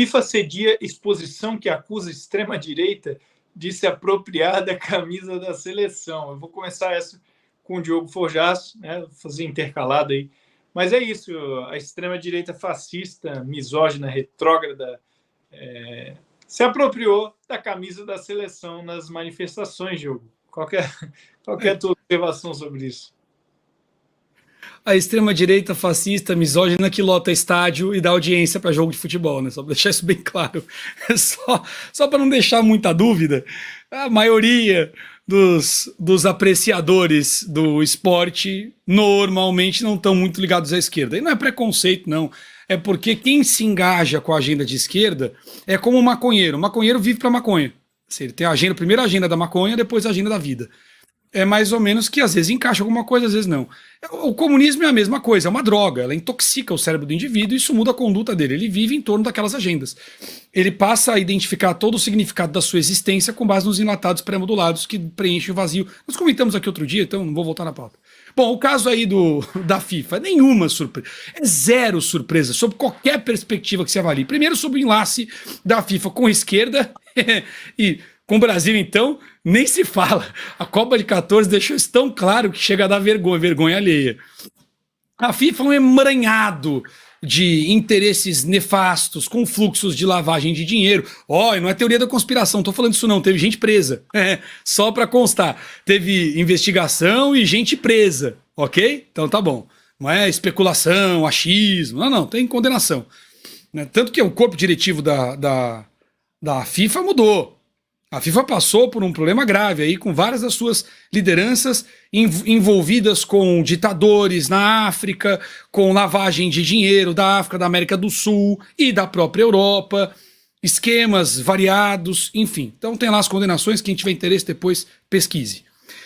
FIFA cedia exposição que acusa a extrema-direita de se apropriar da camisa da seleção. Eu vou começar essa com o Diogo Forjaço, né? Fazer intercalado aí. Mas é isso, a extrema-direita fascista, misógina, retrógrada, se apropriou da camisa da seleção nas manifestações, Diogo. Qual é a tua observação sobre isso? A extrema-direita fascista, misógina, que lota estádio e dá audiência para jogo de futebol, né? Só para deixar isso bem claro. Só para não deixar muita dúvida, a maioria dos apreciadores do esporte normalmente não estão muito ligados à esquerda. E não é preconceito, não. É porque quem se engaja com a agenda de esquerda é como o maconheiro. O maconheiro vive para maconha. Ele tem a agenda, primeiro a agenda da maconha, depois a agenda da vida. É mais ou menos que às vezes encaixa alguma coisa, às vezes não. O comunismo é a mesma coisa, é uma droga, ela intoxica o cérebro do indivíduo e isso muda a conduta dele. Ele vive em torno daquelas agendas. Ele passa a identificar todo o significado da sua existência com base nos enlatados pré-modulados que preenchem o vazio. Nós comentamos aqui outro dia, então não vou voltar na pauta. Bom, o caso aí da FIFA, nenhuma surpresa, é zero surpresa, sob qualquer perspectiva que se avalie. Primeiro, sobre o enlace da FIFA com a esquerda e com o Brasil, então, nem se fala. A Copa de 14 deixou isso tão claro que chega a dar vergonha alheia. A FIFA é um emaranhado de interesses nefastos, com fluxos de lavagem de dinheiro. E não é teoria da conspiração, tô falando isso não, teve gente presa. Só para constar, teve investigação e gente presa, ok? Então tá bom. Não é especulação, achismo, não, tem condenação. Tanto que o corpo diretivo da FIFA mudou. A FIFA passou por um problema grave aí, com várias das suas lideranças envolvidas com ditadores na África, com lavagem de dinheiro da África, da América do Sul e da própria Europa, esquemas variados, enfim. Então tem lá as condenações, quem tiver interesse depois pesquise.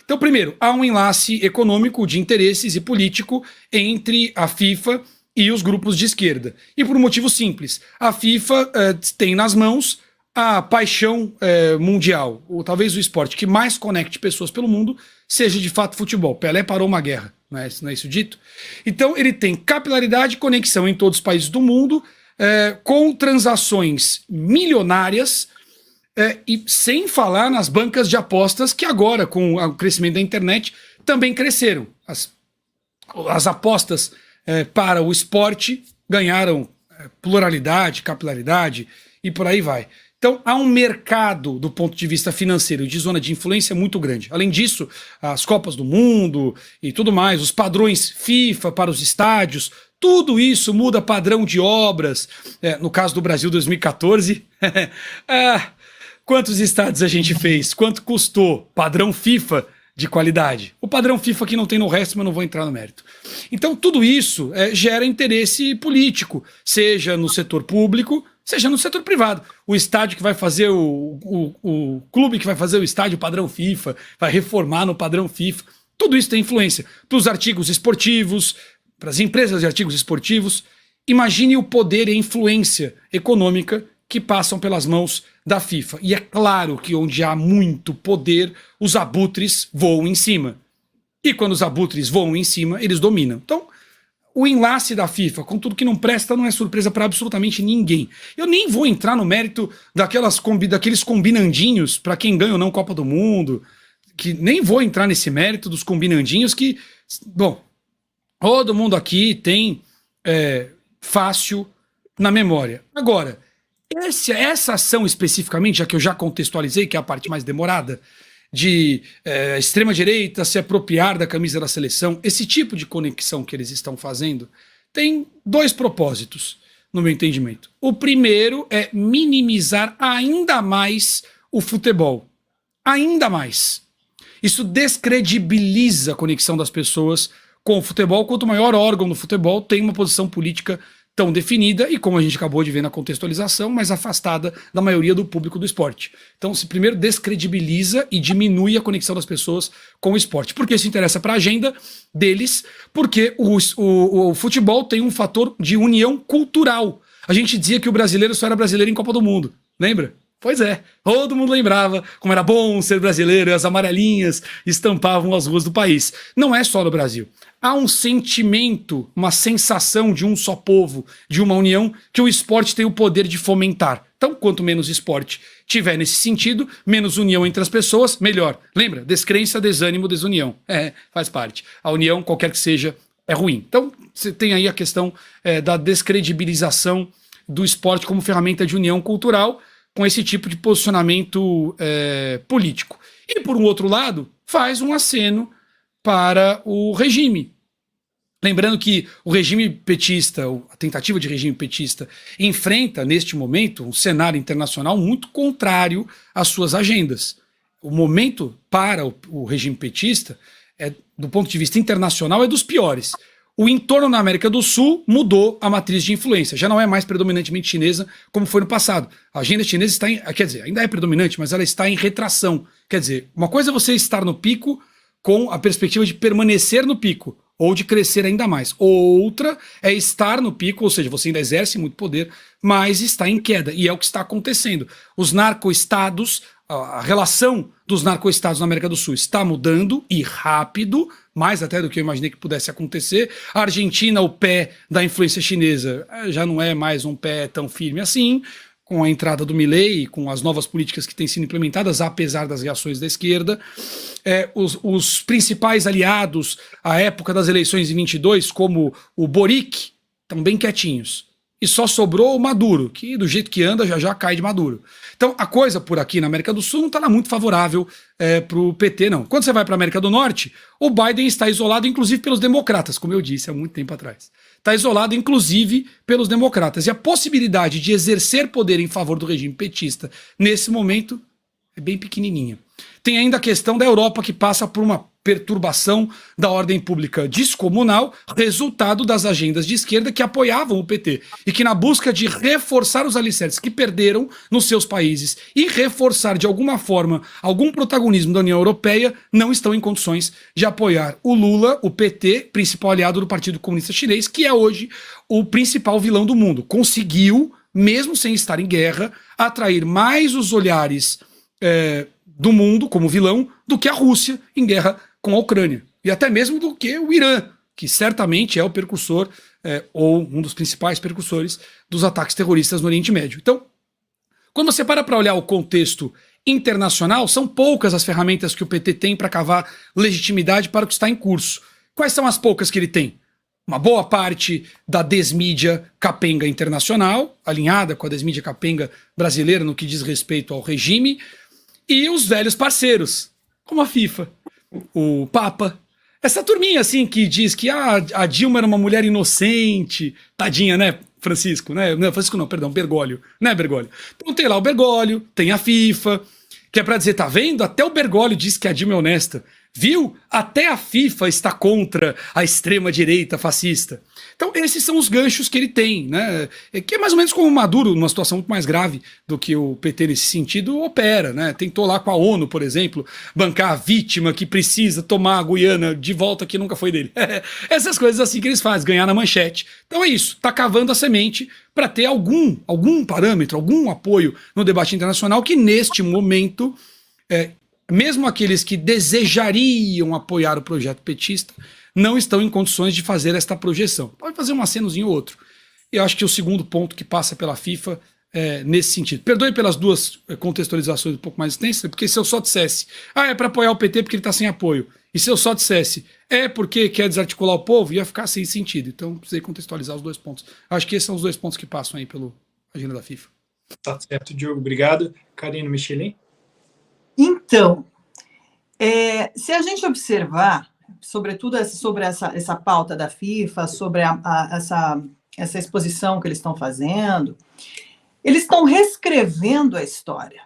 Então, primeiro, há um enlace econômico de interesses e político entre a FIFA e os grupos de esquerda. E por um motivo simples, a FIFA tem nas mãos a paixão mundial, ou talvez o esporte que mais conecte pessoas pelo mundo, seja de fato futebol. Pelé parou uma guerra, não é isso dito? Então ele tem capilaridade e conexão em todos os países do mundo, com transações milionárias, e sem falar nas bancas de apostas que agora, com o crescimento da internet, também cresceram. As apostas para o esporte ganharam pluralidade, capilaridade e por aí vai. Então, há um mercado, do ponto de vista financeiro, de zona de influência muito grande. Além disso, as Copas do Mundo e tudo mais, os padrões FIFA para os estádios, tudo isso muda padrão de obras. No caso do Brasil 2014, quantos estádios a gente fez? Quanto custou? Padrão FIFA de qualidade. O padrão FIFA que não tem no resto, mas não vou entrar no mérito. Então, tudo isso gera interesse político, seja no setor público, seja no setor privado. O estádio que vai fazer, o clube que vai fazer o estádio padrão FIFA, vai reformar no padrão FIFA. Tudo isso tem influência para os artigos esportivos, para as empresas de artigos esportivos. Imagine o poder e a influência econômica que passam pelas mãos da FIFA. E é claro que onde há muito poder, os abutres voam em cima. E quando os abutres voam em cima, eles dominam. Então, o enlace da FIFA com tudo que não presta não é surpresa para absolutamente ninguém. Eu nem vou entrar no mérito daqueles combinandinhos para quem ganha ou não Copa do Mundo, que nem vou entrar nesse mérito dos combinandinhos que, bom, todo mundo aqui tem fácil na memória. Agora, essa ação especificamente, já que eu já contextualizei, que é a parte mais demorada, de extrema-direita se apropriar da camisa da seleção, esse tipo de conexão que eles estão fazendo, tem dois propósitos, no meu entendimento. O primeiro é minimizar ainda mais o futebol. Ainda mais. Isso descredibiliza a conexão das pessoas com o futebol. Quanto maior órgão do futebol tem uma posição política tão definida e, como a gente acabou de ver na contextualização, mais afastada da maioria do público do esporte. Então, se primeiro descredibiliza e diminui a conexão das pessoas com o esporte. Porque isso interessa para a agenda deles, porque o futebol tem um fator de união cultural. A gente dizia que o brasileiro só era brasileiro em Copa do Mundo, lembra? Pois é, todo mundo lembrava como era bom ser brasileiro e as amarelinhas estampavam as ruas do país. Não é só no Brasil. há um sentimento, uma sensação de um só povo, de uma união, que o esporte tem o poder de fomentar. Então, quanto menos esporte tiver nesse sentido, menos união entre as pessoas, melhor. Lembra? Descrença, desânimo, desunião. Faz parte. A união, qualquer que seja, é ruim. Então, você tem aí a questão da descredibilização do esporte como ferramenta de união cultural com esse tipo de posicionamento político. E, por um outro lado, faz um aceno para o regime. Lembrando que o regime petista, a tentativa de regime petista, enfrenta, neste momento, um cenário internacional muito contrário às suas agendas. O momento para o regime petista, do ponto de vista internacional, é dos piores. O entorno na América do Sul mudou a matriz de influência. Já não é mais predominantemente chinesa, como foi no passado. A agenda chinesa está quer dizer, ainda é predominante, mas ela está em retração. Quer dizer, uma coisa é você estar no pico com a perspectiva de permanecer no pico, ou de crescer ainda mais. Outra é estar no pico, ou seja, você ainda exerce muito poder, mas está em queda, e é o que está acontecendo. Os narcoestados, a relação dos narcoestados na América do Sul está mudando, e rápido, mais até do que eu imaginei que pudesse acontecer. A Argentina, o pé da influência chinesa, já não é mais um pé tão firme assim, com a entrada do Milei, com as novas políticas que têm sido implementadas, apesar das reações da esquerda. Os principais aliados à época das eleições de 22, como o Boric, estão bem quietinhos. E só sobrou o Maduro, que do jeito que anda já cai de Maduro. Então a coisa por aqui na América do Sul não está lá muito favorável para o PT, não. Quando você vai para a América do Norte, o Biden está isolado, inclusive pelos democratas, como eu disse há muito tempo atrás. Está isolado, inclusive, pelos democratas. E a possibilidade de exercer poder em favor do regime petista, nesse momento, é bem pequenininha. Tem ainda a questão da Europa, que passa por uma perturbação da ordem pública descomunal, resultado das agendas de esquerda que apoiavam o PT e que, na busca de reforçar os alicerces que perderam nos seus países e reforçar de alguma forma algum protagonismo da União Europeia, não estão em condições de apoiar o Lula, o PT, principal aliado do Partido Comunista Chinês, que é hoje o principal vilão do mundo. Conseguiu, mesmo sem estar em guerra, atrair mais os olhares do mundo como vilão do que a Rússia em guerra com a Ucrânia. E até mesmo do que o Irã, que certamente é o precursor, ou um dos principais precursores dos ataques terroristas no Oriente Médio. Então, quando você para olhar o contexto internacional, são poucas as ferramentas que o PT tem para cavar legitimidade para o que está em curso. Quais são as poucas que ele tem? Uma boa parte da desmídia capenga internacional, alinhada com a desmídia capenga brasileira no que diz respeito ao regime, e os velhos parceiros, como a FIFA, o Papa. Essa turminha assim que diz que a Dilma era uma mulher inocente, tadinha, né, Francisco? Né? Não, Francisco não, perdão, Bergoglio, né, Bergoglio? Então tem lá o Bergoglio, tem a FIFA, que é pra dizer, tá vendo? Até o Bergoglio diz que a Dilma é honesta. Viu? Até a FIFA está contra a extrema-direita fascista. Então, esses são os ganchos que ele tem, né? Que é mais ou menos como o Maduro, numa situação muito mais grave do que o PT nesse sentido, opera, né? Tentou lá com a ONU, por exemplo, bancar a vítima que precisa tomar a Guiana de volta que nunca foi dele. Essas coisas assim que eles fazem, ganhar na manchete. Então é isso, tá cavando a semente para ter algum parâmetro, algum apoio no debate internacional que neste momento mesmo aqueles que desejariam apoiar o projeto petista não estão em condições de fazer esta projeção. Pode fazer um acenozinho ou outro. Eu acho que o segundo ponto que passa pela FIFA é nesse sentido. Perdoe pelas duas contextualizações um pouco mais extensas, porque se eu só dissesse, é para apoiar o PT porque ele está sem apoio, e se eu só dissesse, é porque quer desarticular o povo, ia ficar sem sentido. Então, precisei contextualizar os dois pontos. Acho que esses são os dois pontos que passam aí pela agenda da FIFA. Tá certo, Diogo. Obrigado. Karina Michelin? Então, se a gente observar, sobretudo sobre essa pauta da FIFA, sobre essa exposição que eles estão fazendo, eles estão reescrevendo a história.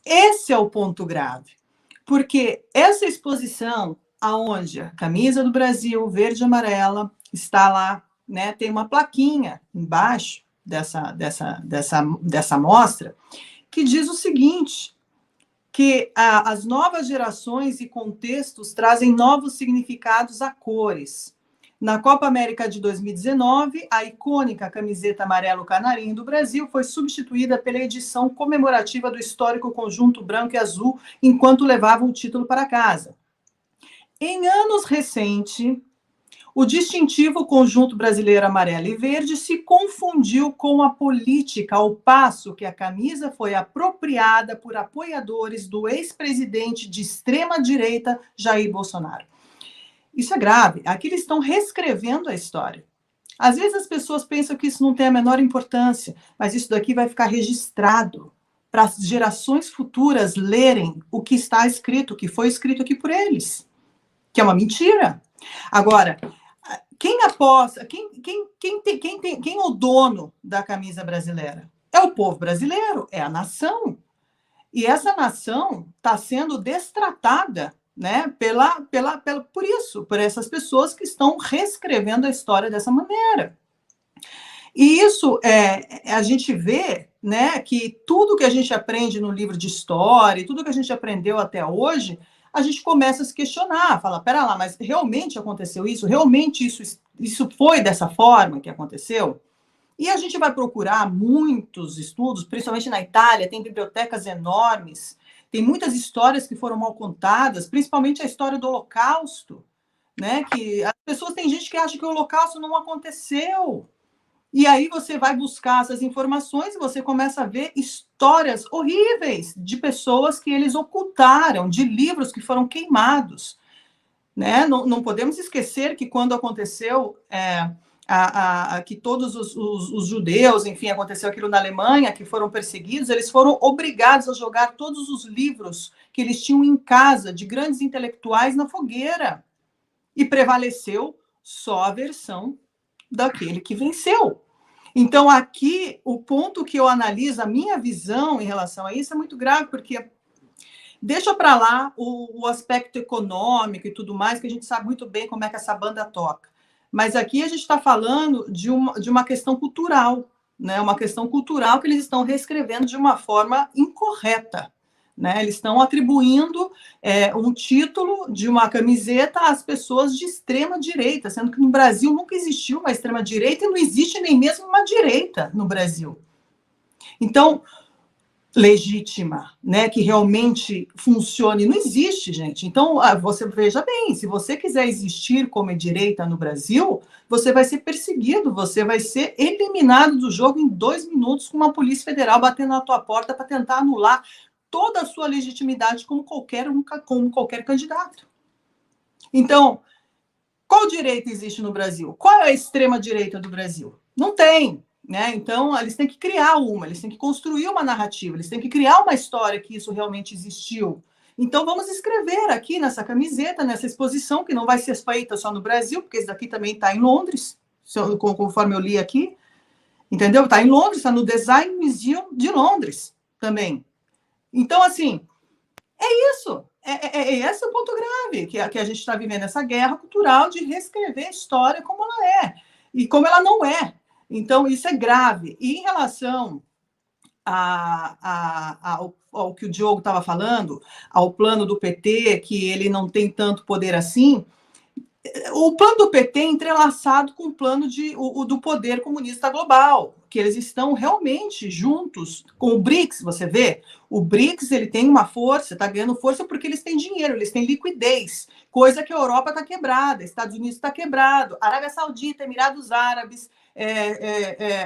Esse é o ponto grave, porque essa exposição, aonde a camisa do Brasil, verde e amarela, está lá, né, tem uma plaquinha embaixo dessa mostra, que diz o seguinte, que as novas gerações e contextos trazem novos significados a cores. Na Copa América de 2019, a icônica camiseta amarelo canarinho do Brasil foi substituída pela edição comemorativa do histórico conjunto branco e azul, enquanto levavam o título para casa. Em anos recentes, O distintivo conjunto brasileiro amarelo e verde se confundiu com a política, ao passo que a camisa foi apropriada por apoiadores do ex-presidente de extrema-direita, Jair Bolsonaro. Isso é grave. Aqui eles estão reescrevendo a história. Às vezes as pessoas pensam que isso não tem a menor importância, mas isso daqui vai ficar registrado para as gerações futuras lerem o que está escrito, o que foi escrito aqui por eles, que é uma mentira. Agora, quem aposta, quem é o dono da camisa brasileira? É o povo brasileiro, é a nação. E essa nação está sendo destratada, né, por essas pessoas que estão reescrevendo a história dessa maneira. E isso a gente vê, né, que tudo que a gente aprende no livro de história, tudo que a gente aprendeu até hoje, a gente começa a se questionar, fala, pera lá, mas realmente aconteceu isso? Realmente isso foi dessa forma que aconteceu? E a gente vai procurar muitos estudos, principalmente na Itália, tem bibliotecas enormes, tem muitas histórias que foram mal contadas, principalmente a história do Holocausto, né? Que as pessoas, tem gente que acha que o Holocausto não aconteceu. E aí você vai buscar essas informações e você começa a ver histórias horríveis de pessoas que eles ocultaram, de livros que foram queimados, né? Não podemos esquecer que quando aconteceu que todos os judeus, enfim, aconteceu aquilo na Alemanha, que foram perseguidos, eles foram obrigados a jogar todos os livros que eles tinham em casa, de grandes intelectuais, na fogueira. E prevaleceu só a versão daquele que venceu. Então, aqui, o ponto que eu analiso, a minha visão em relação a isso é muito grave, porque deixa para lá o aspecto econômico e tudo mais, que a gente sabe muito bem como é que essa banda toca. Mas aqui a gente está falando de uma questão cultural, né? Uma questão cultural que eles estão reescrevendo de uma forma incorreta, né? Eles estão atribuindo um título de uma camiseta às pessoas de extrema direita, sendo que no Brasil nunca existiu uma extrema direita e não existe nem mesmo uma direita no Brasil. Então, legítima, né, que realmente funcione, não existe, gente. Então, você veja bem, se você quiser existir como direita no Brasil, você vai ser perseguido, você vai ser eliminado do jogo em 2 minutos com uma polícia federal batendo na tua porta para tentar anular toda a sua legitimidade como qualquer candidato. Então, qual direita existe no Brasil? Qual é a extrema direita do Brasil? Não tem. Né? Então, eles têm que criar eles têm que construir uma narrativa, eles têm que criar uma história que isso realmente existiu. Então, vamos escrever aqui nessa camiseta, nessa exposição, que não vai ser feita só no Brasil, porque esse daqui também está em Londres, conforme eu li aqui, entendeu? Está em Londres, está no Design Museum de Londres também. Então, assim, é isso. Esse é o ponto grave, que a gente está vivendo essa guerra cultural de reescrever a história como ela é, e como ela não é. Então, isso é grave. E em relação ao que o Diogo estava falando, ao plano do PT, que ele não tem tanto poder assim, o plano do PT é entrelaçado com o plano do poder comunista global, que eles estão realmente juntos com o BRICS, você vê? O BRICS ele tem uma força, está ganhando força porque eles têm dinheiro, eles têm liquidez, coisa que a Europa está quebrada, Estados Unidos está quebrado, Arábia Saudita, Emirados Árabes,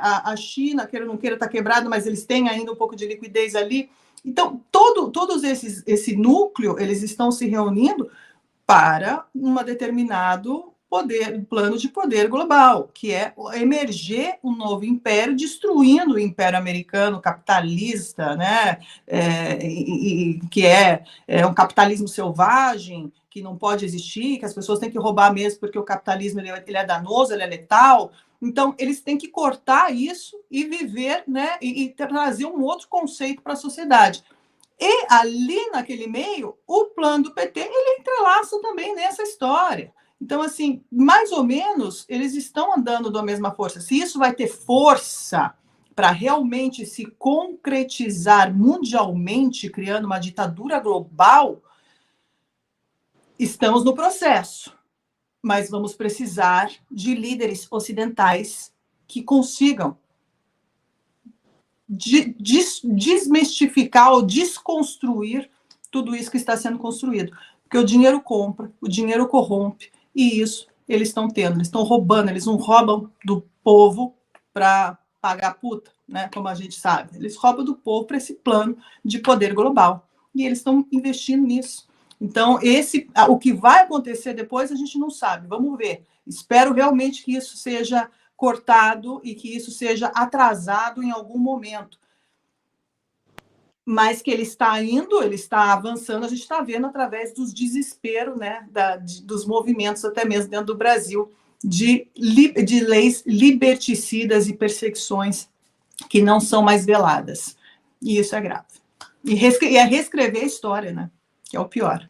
a China, queira ou não queira, está quebrado, mas eles têm ainda um pouco de liquidez ali. Então, todos esse núcleo, eles estão se reunindo para um determinado plano de poder global, que é emerger um novo império, destruindo o império americano capitalista, né? Que é um capitalismo selvagem, que não pode existir, que as pessoas têm que roubar mesmo porque o capitalismo ele é danoso, ele é letal. Então, eles têm que cortar isso e viver, né? E trazer um outro conceito para a sociedade. E ali, naquele meio, o plano do PT, ele entrelaça também nessa história. Então, assim, mais ou menos, eles estão andando da mesma força. Se isso vai ter força para realmente se concretizar mundialmente, criando uma ditadura global, estamos no processo. Mas vamos precisar de líderes ocidentais que consigam desmistificar ou desconstruir tudo isso que está sendo construído. Porque o dinheiro compra, o dinheiro corrompe, e isso eles estão tendo. Eles estão roubando, eles não roubam do povo para pagar puta, né? Como a gente sabe. Eles roubam do povo para esse plano de poder global. E eles estão investindo nisso. Então, o que vai acontecer depois, a gente não sabe. Vamos ver. Espero realmente que isso seja cortado e que isso seja atrasado em algum momento. Mas que ele está indo, ele está avançando, a gente está vendo através dos desesperos, né, dos movimentos, até mesmo dentro do Brasil, de leis liberticidas e perseguições que não são mais veladas. E isso é grave. E é reescrever a história, né, que é o pior.